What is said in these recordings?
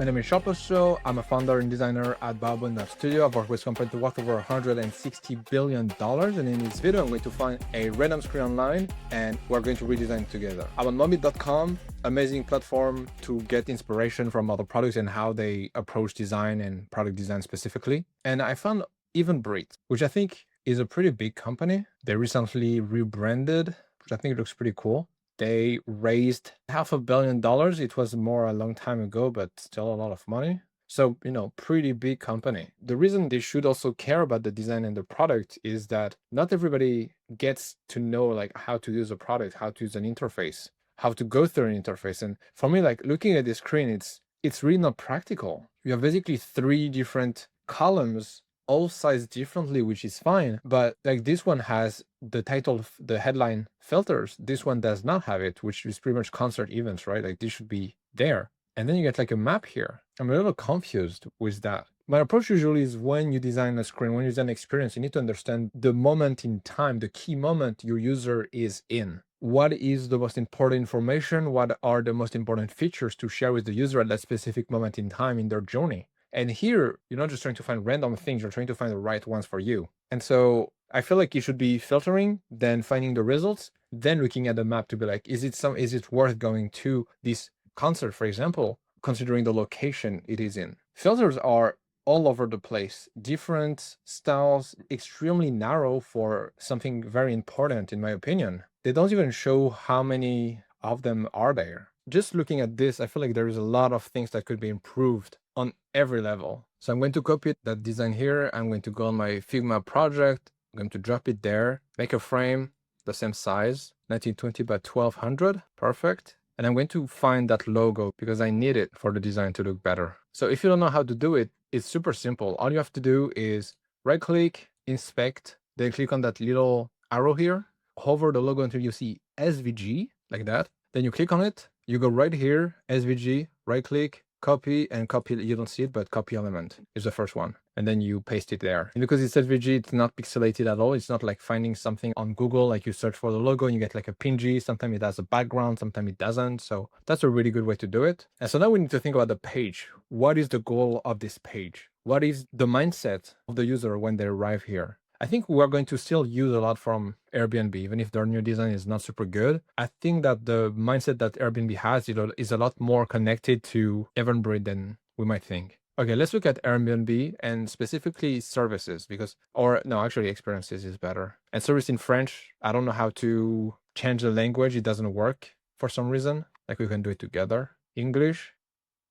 My name is Shopper Show. I'm a founder and designer at Baobab Studio. I've worked with companies worth over $160 billion. And in this video, I'm going to find a random screen online and we're going to redesign it together. I'm on Mommy.com, amazing platform to get inspiration from other products and how they approach design and product design specifically. And I found Eventbrite, which I think is a pretty big company. They recently rebranded, which I think looks pretty cool. They raised $500 million. It was more a long time ago, but still a lot of money. So, pretty big company. The reason they should also care about the design and the product is that not everybody gets to know like how to use a product, how to use an interface, how to go through an interface. And for me, like looking at this screen, it's really not practical. You have basically 3 different columns all sized differently, which is fine. But like this one has the title, the headline filters. This one does not have it, which is pretty much concert events, right? Like this should be there. And then you get like a map here. I'm a little confused with that. My approach usually is when you design a screen, when you design an experience, you need to understand the moment in time, the key moment your user is in. What is the most important information? What are the most important features to share with the user at that specific moment in time in their journey? And here, you're not just trying to find random things, you're trying to find the right ones for you. And so I feel like you should be filtering, then finding the results, then looking at the map to be like, is it worth going to this concert, for example, considering the location it is in? Filters are all over the place, different styles, extremely narrow for something very important, in my opinion. They don't even show how many of them are there. Just looking at this, I feel like there is a lot of things that could be improved on every level. So I'm going to copy that design here. I'm going to go on my Figma project. I'm going to drop it there, make a frame the same size, 1920 by 1200. Perfect. And I'm going to find that logo because I need it for the design to look better. So if you don't know how to do it, it's super simple. All you have to do is right click, inspect, then click on that little arrow here, hover the logo until you see SVG like that. Then you click on it, you go right here, SVG, right click, copy, and copy. You don't see it, but copy element is the first one. And then you paste it there. And because it's SVG, it's not pixelated at all. It's not like finding something on Google, like you search for the logo and you get like a PNG. Sometimes it has a background, sometimes it doesn't. So that's a really good way to do it. And so now we need to think about the page. What is the goal of this page? What is the mindset of the user when they arrive here? I think we're going to still use a lot from Airbnb, even if their new design is not super good. I think that the mindset that Airbnb has is a lot more connected to Eventbrite than we might think. Okay, let's look at Airbnb and specifically services experiences is better. And service in French, I don't know how to change the language. It doesn't work for some reason. Like we can do it together. English,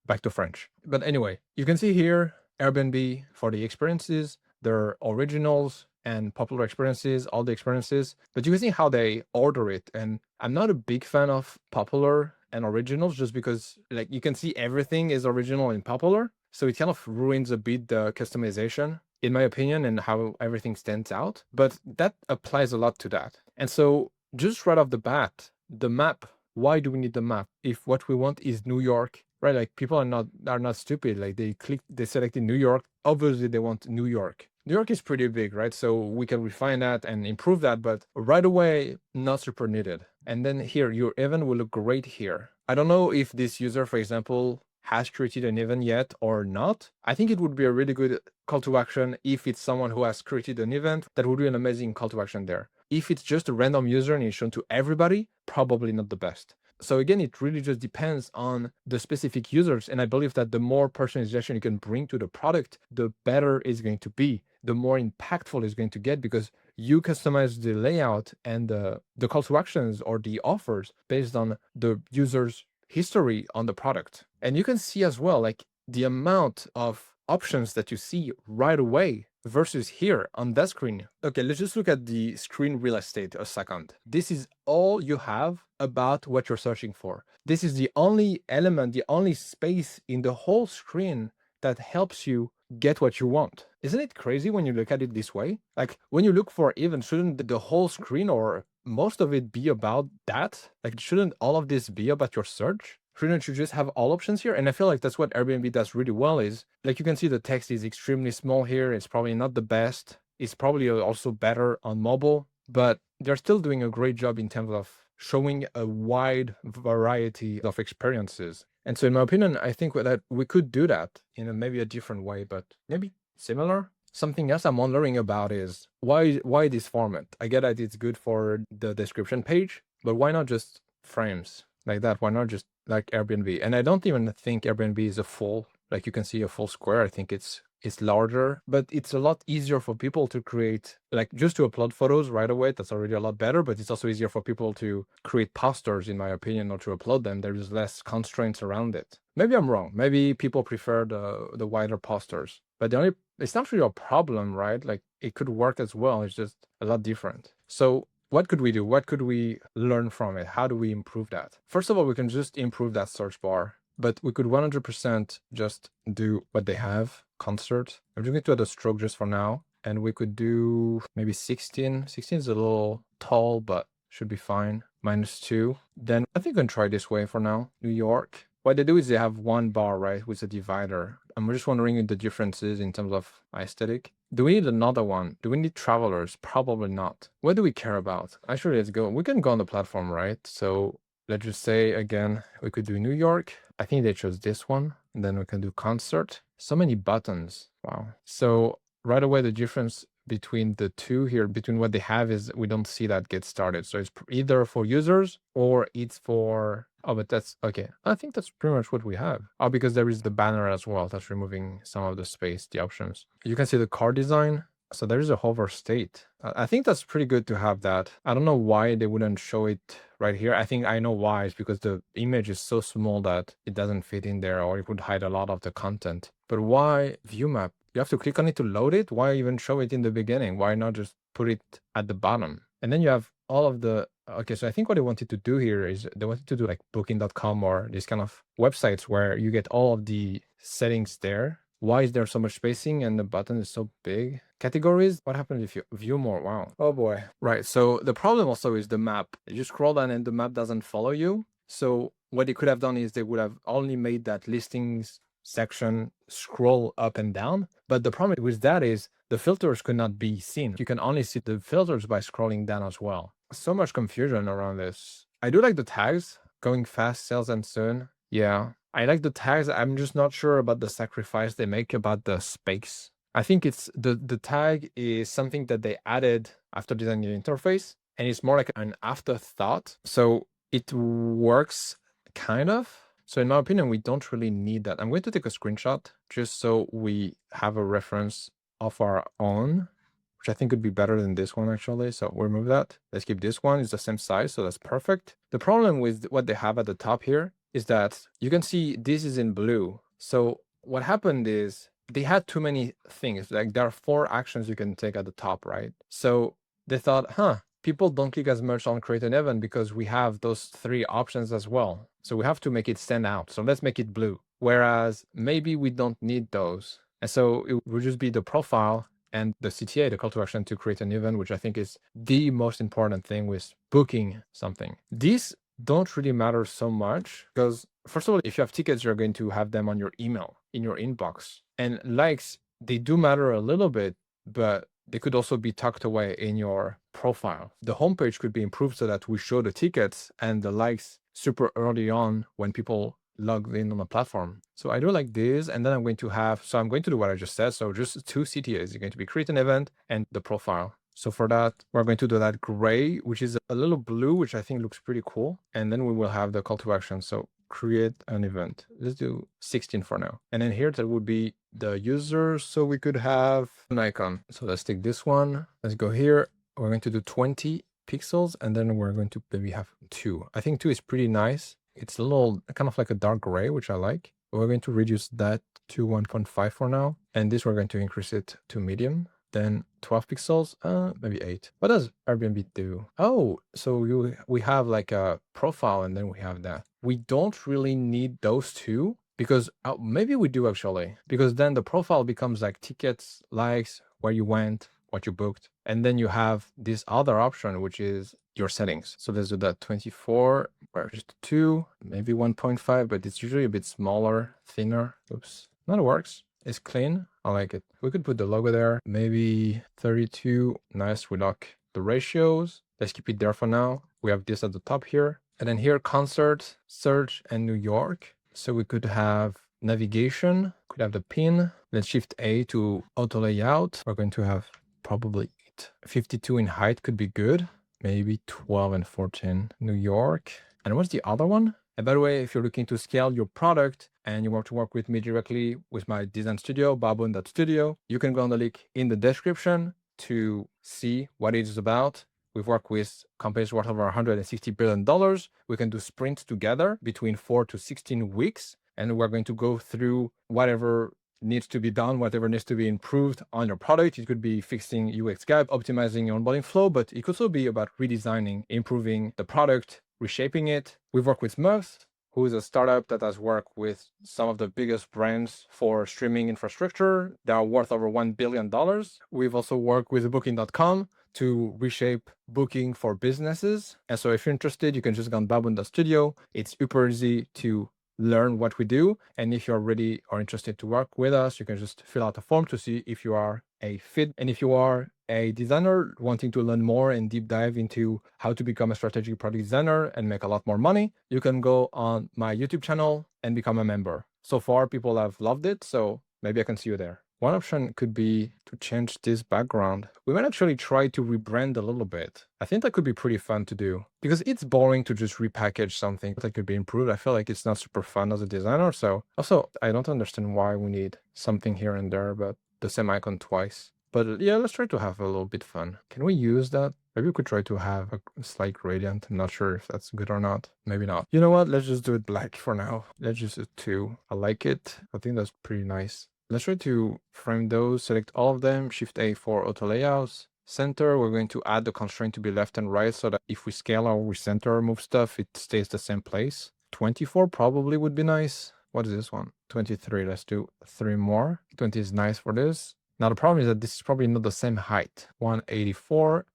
back to French. But anyway, you can see here Airbnb for the experiences, their originals, and popular experiences, all the experiences, but you can see how they order it. And I'm not a big fan of popular and originals just because like you can see everything is original and popular. So it kind of ruins a bit the customization, in my opinion, and how everything stands out. But that applies a lot to that. And so just right off the bat, the map, why do we need the map? If what we want is New York, right? Like people are not stupid. Like they selected New York. Obviously they want New York. New York is pretty big, right? So we can refine that and improve that, but right away, not super needed. And then here, your event will look great here. I don't know if this user, for example, has created an event yet or not. I think it would be a really good call to action if it's someone who has created an event. That would be an amazing call to action there. If it's just a random user and it's shown to everybody, probably not the best. So again, it really just depends on the specific users. And I believe that the more personalization you can bring to the product, the better it's going to be, the more impactful it's going to get because you customize the layout and the call to actions or the offers based on the user's history on the product. And you can see as well, like the amount of options that you see right away versus here on that screen. Okay, let's just look at the screen real estate a second. This is all you have about what you're searching for. This is the only element, the only space in the whole screen that helps you get what you want. Isn't it crazy when you look at it this way? Like when you look for events, shouldn't the whole screen or most of it be about that? Like shouldn't all of this be about your search? Shouldn't you just have all options here? And I feel like that's what Airbnb does really well is, like you can see the text is extremely small here. It's probably not the best. It's probably also better on mobile, but they're still doing a great job in terms of showing a wide variety of experiences. And so in my opinion, I think that we could do that in maybe a different way, but maybe similar. Something else I'm wondering about is why this format? I get that it's good for the description page, but why not just frames like that? Why not just like Airbnb? And I don't even think Airbnb is a full, like you can see a full square. I think it's larger, but it's a lot easier for people to create, like just to upload photos right away. That's already a lot better, but it's also easier for people to create posters, in my opinion, or to upload them. There's less constraints around it. Maybe I'm wrong. Maybe people prefer the wider posters, but it's not really a problem, right? Like it could work as well. It's just a lot different. So what could we do? What could we learn from it? How do we improve that? First of all, we can just improve that search bar, but we could 100% just do what they have, concert. I'm just going to add a stroke just for now. And we could do maybe 16. 16 is a little tall, but should be fine. -2. Then I think we can try this way for now. New York. What they do is they have one bar, right, with a divider. I'm just wondering the differences in terms of aesthetic. Do we need another one? Do we need travelers? Probably not. What do we care about? Actually, let's go. We can go on the platform, right? So let's just say again, we could do New York. I think they chose this one. And then we can do concert. So many buttons. Wow. So right away, the difference between the two here, between what they have, is we don't see that get started. So it's either for users or it's for, oh, but that's okay. I think that's pretty much what we have. Oh, because there is the banner as well. That's removing some of the space, the options. You can see the car design. So there is a hover state. I think that's pretty good to have that. I don't know why they wouldn't show it right here. I think I know why. It's because the image is so small that it doesn't fit in there, or it would hide a lot of the content. But why view map? You have to click on it to load it. Why even show it in the beginning? Why not just put it at the bottom? And then you have all of the, okay, so I think what they wanted to do here is they wanted to do like booking.com or these kind of websites where you get all of the settings there. Why is there so much spacing and the button is so big? Categories, what happens if you view more? Wow. Oh boy. Right, so the problem also is the map. You scroll down and the map doesn't follow you. So what they could have done is they would have only made that listings section scroll up and down. But the problem with that is the filters could not be seen. You can only see the filters by scrolling down as well. So much confusion around this. I do like the tags, going fast, sales and soon. Yeah, I like the tags. I'm just not sure about the sacrifice they make about the space. I think it's the tag is something that they added after designing the interface, and it's more like an afterthought. So it works kind of. So in my opinion, we don't really need that. I'm going to take a screenshot just so we have a reference of our own, which I think could be better than this one actually. So we'll remove that. Let's keep this one. It's the same size, so that's perfect. The problem with what they have at the top here is that you can see this is in blue. So what happened is they had too many things. Like there are 4 actions you can take at the top, right? So they thought, people don't click as much on create an event because we have those 3 options as well. So we have to make it stand out. So let's make it blue. Whereas maybe we don't need those. And so it would just be the profile and the CTA, the call to action to create an event, which I think is the most important thing with booking something. These don't really matter so much because, first of all, if you have tickets, you're going to have them on your email, in your inbox. And likes, they do matter a little bit, but they could also be tucked away in your profile. The homepage could be improved so that we show the tickets and the likes super early on when people logged in on the platform. So I do like this, and then I'm going to have, so I'm going to do what I just said. So just 2 CTAs. You're going to be create an event and the profile. So for that, we're going to do that gray, which is a little blue, which I think looks pretty cool. And then we will have the call to action. So create an event. Let's do 16 for now. And then here, that would be the user. So we could have an icon. So let's take this one. Let's go here. We're going to do 20 pixels, and then we're going to maybe have 2. I think 2 is pretty nice. It's a little kind of like a dark gray, which I like. We're going to reduce that to 1.5 for now. And this, we're going to increase it to medium. Then 12 pixels, maybe 8. What does Airbnb do? Oh, so we have like a profile, and then we have that. We don't really need those 2 because maybe we do actually, because then the profile becomes like tickets, likes, where you went, what you booked. And then you have this other option, which is your settings. So let's do that 24, or just 2, maybe 1.5, but it's usually a bit smaller, thinner. Oops, that works. It's clean. I like it. We could put the logo there, maybe 32. Nice. We lock the ratios. Let's keep it there for now. We have this at the top here. And then here, concert, search, and New York. So we could have navigation, could have the pin. Let's shift A to auto layout. We're going to have probably 52 in height could be good. Maybe 12 and 14. New York. And what's the other one? And by the way, if you're looking to scale your product and you want to work with me directly with my design studio, babun.studio, you can go on the link in the description to see what it is about. We've worked with companies worth over $160 billion. We can do sprints together between 4 to 16 weeks. And we're going to go through whatever needs to be done, whatever needs to be improved on your product. It could be fixing UX gap, optimizing your onboarding flow, but it could also be about redesigning, improving the product, reshaping it. We've worked with Muff, who is a startup that has worked with some of the biggest brands for streaming infrastructure. They are worth over $1 billion. We've also worked with Booking.com to reshape booking for businesses. And so if you're interested, you can just go on babun.studio. It's super easy to learn what we do. And if you're ready or interested to work with us, you can just fill out a form to see if you are a fit. And if you are a designer wanting to learn more and deep dive into how to become a strategic product designer and make a lot more money, you can go on my YouTube channel and become a member. So far, people have loved it, so maybe I can see you there. One option could be to change this background. We might actually try to rebrand a little bit. I think that could be pretty fun to do because it's boring to just repackage something that could be improved. I feel like it's not super fun as a designer. So also, I don't understand why we need something here and there, but the same icon twice. But yeah, let's try to have a little bit fun. Can we use that? Maybe we could try to have a slight gradient. I'm not sure if that's good or not. Maybe not. You know what? Let's just do it black for now. Let's just do 2. I like it. I think that's pretty nice. Let's try to frame those, select all of them, Shift A for auto layouts. Center, we're going to add the constraint to be left and right so that if we scale or we center or move stuff, it stays the same place. 24 probably would be nice. What is this one? 23, let's do 3 more. 20 is nice for this. Now the problem is that this is probably not the same height. 184,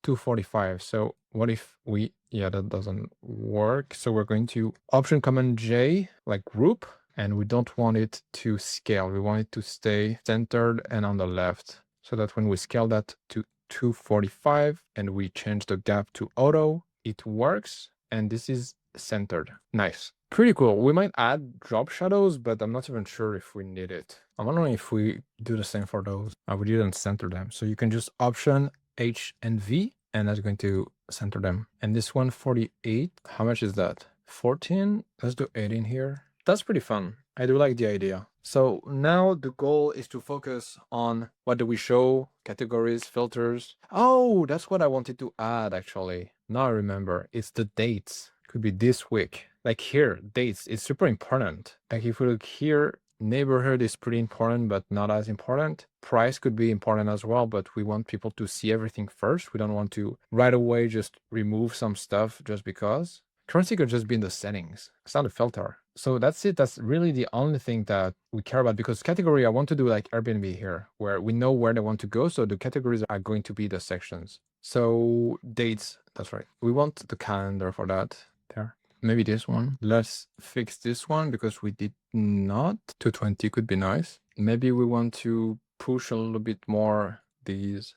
245. So what if we, yeah, that doesn't work. So we're going to Option Command J, like group, and we don't want it to scale. We want it to stay centered and on the left so that when we scale that to 245 and we change the gap to auto, it works. And this is centered. Nice. Pretty cool. We might add drop shadows, but I'm not even sure if we need it. I'm wondering if we do the same for those. We didn't center them. So you can just Option H and V, and that's going to center them. And this one, 48, how much is that? 14? Let's do 18 here. That's pretty fun. I do like the idea. So now the goal is to focus on what do we show, categories, filters. Oh, that's what I wanted to add actually. Now I remember, it's the dates. Could be this week. Like here, dates is super important. Like if we look here, neighborhood is pretty important, but not as important. Price could be important as well, but we want people to see everything first. We don't want to right away just remove some stuff just because. Currency could just be in the settings. It's not a filter. So that's it. That's really the only thing that we care about, because category, I want to do like Airbnb here, where we know where they want to go. So the categories are going to be the sections. So dates, that's right. We want the calendar for that there. Maybe this one. Let's fix this one because we did not. 220 could be nice. Maybe we want to push a little bit more these.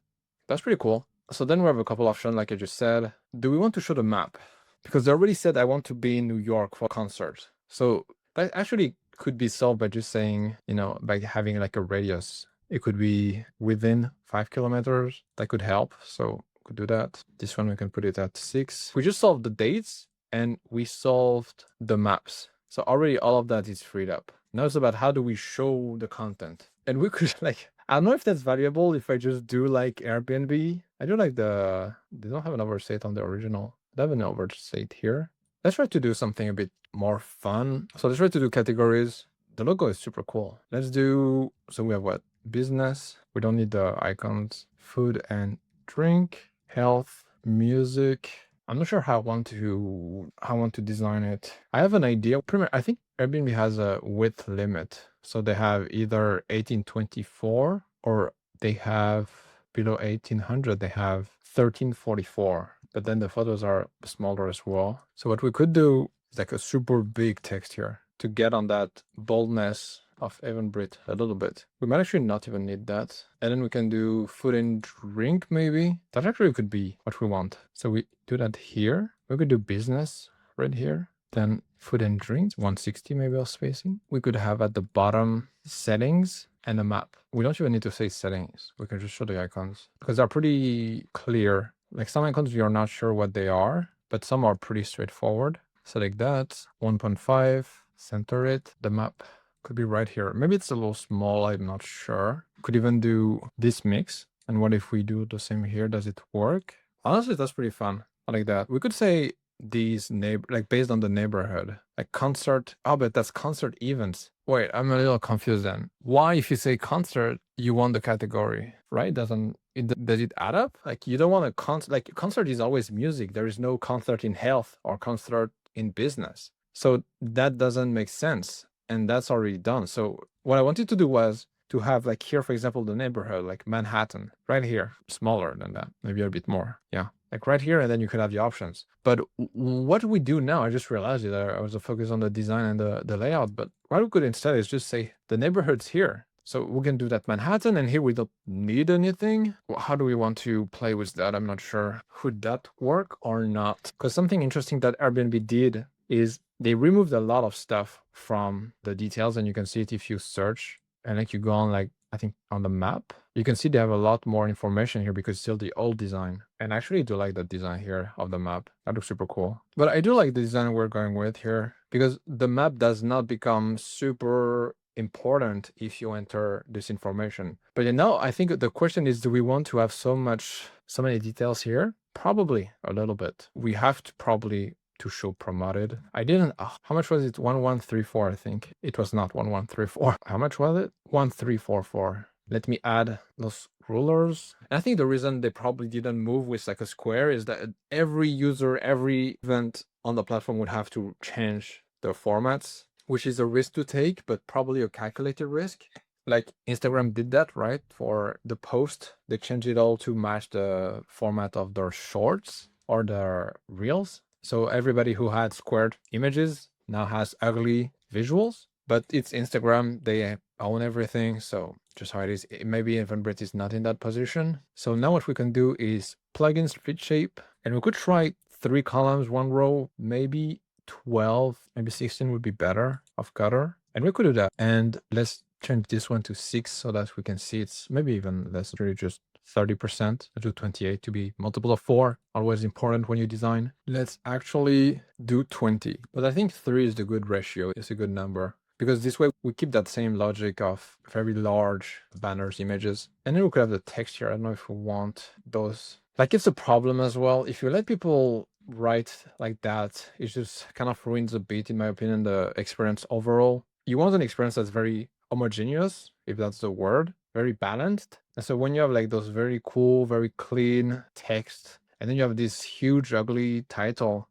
That's pretty cool. So then we have a couple options, like I just said. Do we want to show the map? Because they already said I want to be in New York for concerts. So that actually could be solved by just saying, by having like a radius. It could be within 5 kilometers. That could help. So we could do that. This one, we can put it at 6. We just solved the dates and we solved the maps. So already all of that is freed up. Now it's about how do we show the content. And we could I don't know if that's valuable if I just do like Airbnb. I do like they don't have an overstate on the original. They have an overstate here. Let's try to do something a bit more fun. So let's try to do categories. The logo is super cool. Let's do, so we have what? Business. We don't need the icons. Food and drink, health, music. I'm not sure how I want to design it. I have an idea. I think Airbnb has a width limit. So they have either 1824 or they have below 1800, they have 1344. But then the photos are smaller as well. So what we could do is like a super big text here to get on that boldness of Evanbrit a little bit. We might actually not even need that. And then we can do food and drink maybe. That actually could be what we want. So we do that here. We could do business right here. Then food and drinks, 160 maybe of spacing. We could have at the bottom settings and a map. We don't even need to say settings. We can just show the icons because they're pretty clear. Like some icons, we are not sure what they are, but some are pretty straightforward. Select that, 1.5, center it. The map could be right here. Maybe it's a little small, I'm not sure. Could even do this mix. And what if we do the same here? Does it work? Honestly, that's pretty fun. I like that. We could say these like based on the neighborhood, like concert. Oh, but that's concert events. Wait, I'm a little confused then. Why, if you say concert, you want the category, right? Does it add up? Like you don't want a concert. Like concert is always music. There is no concert in health or concert in business. So that doesn't make sense, and that's already done. So what I wanted to do was to have like here, for example, the neighborhood, like Manhattan, right here, smaller than that, maybe a bit more. Yeah, like right here, and then you could have the options. But what we do now, I just realized that I was focused on the design and the layout, but what we could instead is just say the neighborhood's here. So we can do that Manhattan, and here we don't need anything. How do we want to play with that? I'm not sure. Would that work or not? Because something interesting that Airbnb did is they removed a lot of stuff from the details, and you can see it if you search. And like you go on, like I think on the map, you can see they have a lot more information here because it's still the old design. And I actually do like the design here of the map. That looks super cool. But I do like the design we're going with here because the map does not become super important if you enter this information. But now I think the question is, do we want to have so many details here? Probably a little bit. We have to probably to show promoted. I didn't, how much was it? 1134, I think. It was not 1134. How much was it? 1344. Let me add those rulers. And I think the reason they probably didn't move with like a square is that every user, every event on the platform would have to change the formats, which is a risk to take, but probably a calculated risk. Like Instagram did that, right? For the post, they changed it all to match the format of their shorts or their reels. So everybody who had squared images now has ugly visuals, but it's Instagram. They own everything. So just how it is. Maybe Eventbrite is not in that position. So now what we can do is plug in split shape, and we could try 3 columns, 1 row, maybe 12, maybe 16 would be better of gutter. And we could do that. And let's change this one to 6 so that we can see it's maybe even less, really just 30%. Let's do 28 to be multiple of 4. Always important when you design. Let's actually do 20. But I think 3 is the good ratio. It's a good number. Because this way we keep that same logic of very large banners, images. And then we could have the text here. I don't know if we want those. Like it's a problem as well. If you let people write like that, it just kind of ruins a bit, in my opinion, the experience overall. You want an experience that's very homogeneous, if that's the word, very balanced. And so when you have like those very cool, very clean text, and then you have this huge, ugly title.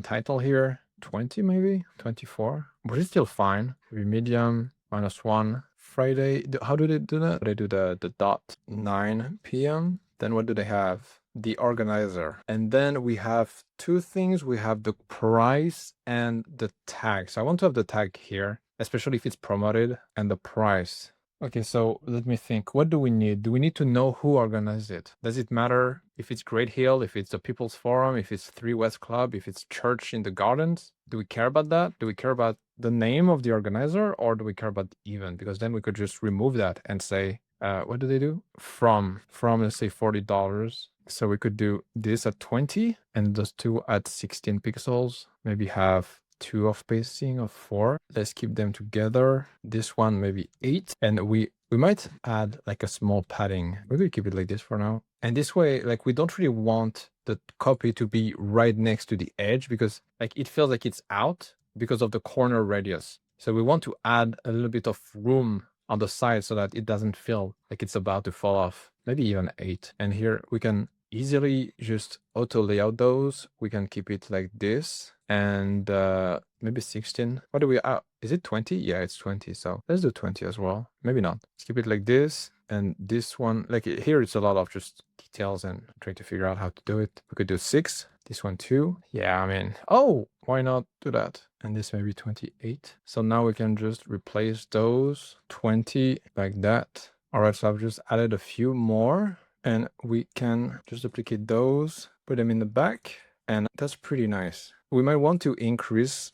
Title here, 20 maybe, 24, but it's still fine. Maybe medium, -1. Friday, how do they do that? They do the dot 9 p.m. Then what do they have? The organizer. And then we have 2 things. We have the price and the tag. So I want to have the tag here, especially if it's promoted, and the price. Okay, so let me think. What do we need? Do we need to know who organized it? Does it matter if it's Great Hill, if it's the People's Forum, if it's 3 West Club, if it's Church in the Gardens? Do we care about that? Do we care about the name of the organizer, or do we care about the event? Because then we could just remove that and say, what do they do? From let's say $40. So we could do this at 20 and those 2 at 16 pixels. Maybe have 2 of spacing of 4. Let's keep them together. This one maybe 8, and we might add like a small padding. We're gonna keep it like this for now. And this way, like we don't really want the copy to be right next to the edge because like it feels like it's out because of the corner radius. So we want to add a little bit of room on the side so that it doesn't feel like it's about to fall off. Maybe even 8. And here we can easily just auto layout those. We can keep it like this, and maybe 16. What do we, is it 20? Yeah, it's 20. So let's do 20 as well. Maybe not. Let's keep it like this. And this one, like here, it's a lot of just details and trying to figure out how to do it. We could do 6. This one too. Yeah, I mean, oh, why not do that? And this maybe 28. So now we can just replace those 20 like that. All right, so I've just added a few more, and we can just duplicate those, put them in the back, and that's pretty nice. We might want to increase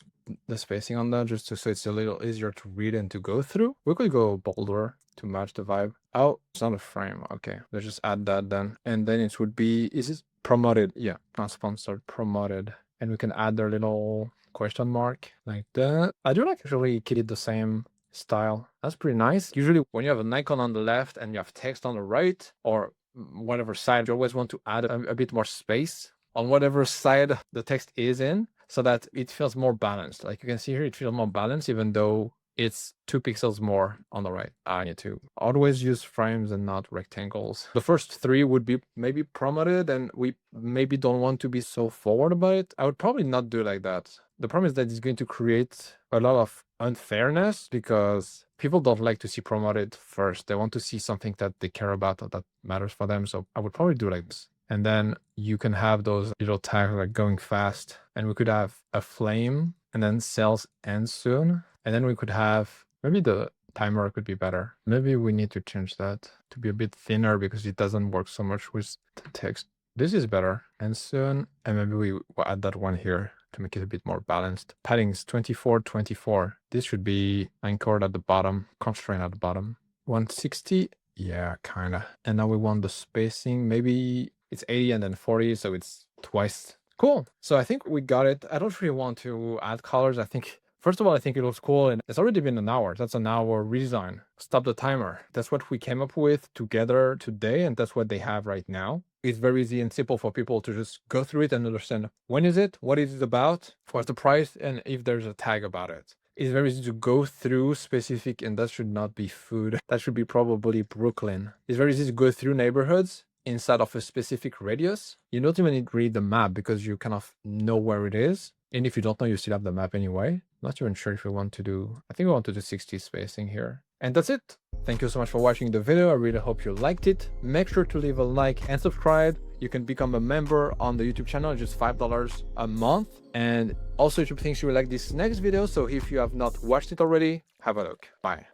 the spacing on that just so it's a little easier to read and to go through. We could go bolder to match the vibe. Oh, it's not a frame. Okay, let's just add that then. And then it would be, is it promoted? Yeah, not sponsored, promoted. And we can add their little question mark like that. I do like actually keep it the same style. That's pretty nice. Usually when you have an icon on the left and you have text on the right or whatever side, you always want to add a bit more space on whatever side the text is in so that it feels more balanced. Like you can see here, it feels more balanced even though it's 2 pixels more on the right. I need to always use frames and not rectangles. The first 3 would be maybe promoted and we maybe don't want to be so forward about it. I would probably not do like that. The problem is that it's going to create a lot of unfairness because people don't like to see promoted first. They want to see something that they care about or that matters for them. So I would probably do like this. And then you can have those little tags like going fast. And we could have a flame and then sales end soon. And then we could have, maybe the timer could be better. Maybe we need to change that to be a bit thinner because it doesn't work so much with the text. This is better. And soon, and maybe we will add that one here to make it a bit more balanced. Padding is 24, 24. This should be anchored at the bottom, constrained at the bottom. 160, yeah, kind of. And now we want the spacing. Maybe it's 80 and then 40, so it's twice. Cool. So I think we got it. I don't really want to add colors. I think, first of all, I think it looks cool and it's already been an hour. That's an hour redesign. Stop the timer. That's what we came up with together today. And that's what they have right now. It's very easy and simple for people to just go through it and understand when is it, what is it about, what's the price, and if there's a tag about it. It's very easy to go through specific, and that should not be food. That should be probably Brooklyn. It's very easy to go through neighborhoods inside of a specific radius. You don't even need to read the map because you kind of know where it is. And if you don't know, you still have the map anyway. Not even sure if we want to do, I think we want to do 60 spacing here. And that's it. Thank you so much for watching the video. I really hope you liked it. Make sure to leave a like and subscribe. You can become a member on the YouTube channel, just $5 a month. And also YouTube thinks you will like this next video. So if you have not watched it already, have a look. Bye.